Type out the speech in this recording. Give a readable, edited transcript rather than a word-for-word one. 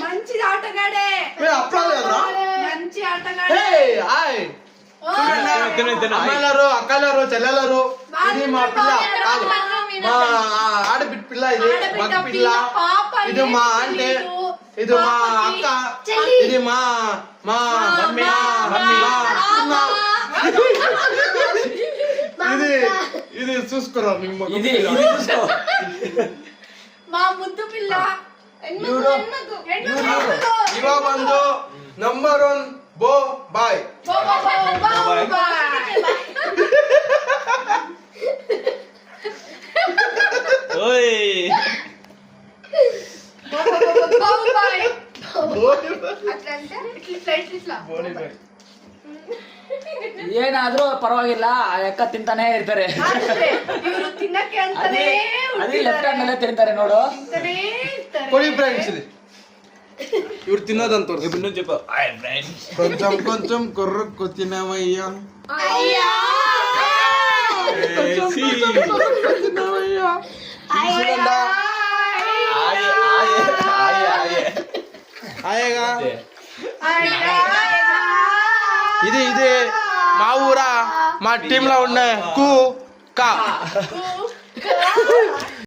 మంచి ఆటగాడే అమ్మాయిలారు అక్కలారు చెల్లెలారు ఇది మా పిల్ల కాదు మా ఆడబిడ్డ పిల్ల ఇది మగ పిల్ల ఇది మా అంటే ఇది మా అక్క ఇది మా మా ఇది ఇది చూసుకోరా మా ముద్దు పిల్ల ఇవ బంధు నంబర్ 1 బో బాయ్ ಏನಾದ್ರೂ ಪರವಾಗಿಲ್ಲ ಆ ಅಕ್ಕ ತಿಂತಾನೆ ಇರ್ತಾರೆ ಅದೇ ಲೆಫ್ಟ್ ಹ್ಯಾಂಡ್ ಅಲ್ಲೇ ತಿಂತಾರೆ ನೋಡು ಕೊಡಿ ಫ್ರೆಂಡ್ಸ್ ఇది ఇవి తిన్నదంత ఇప్పుడు నువ్వు చెప్పు కొంచెం కొంచెం కొర్రకు తినవయ్యా ఆయేగా ఇది ఇది మా ఊరా మా టీంలో ఉండే కు కా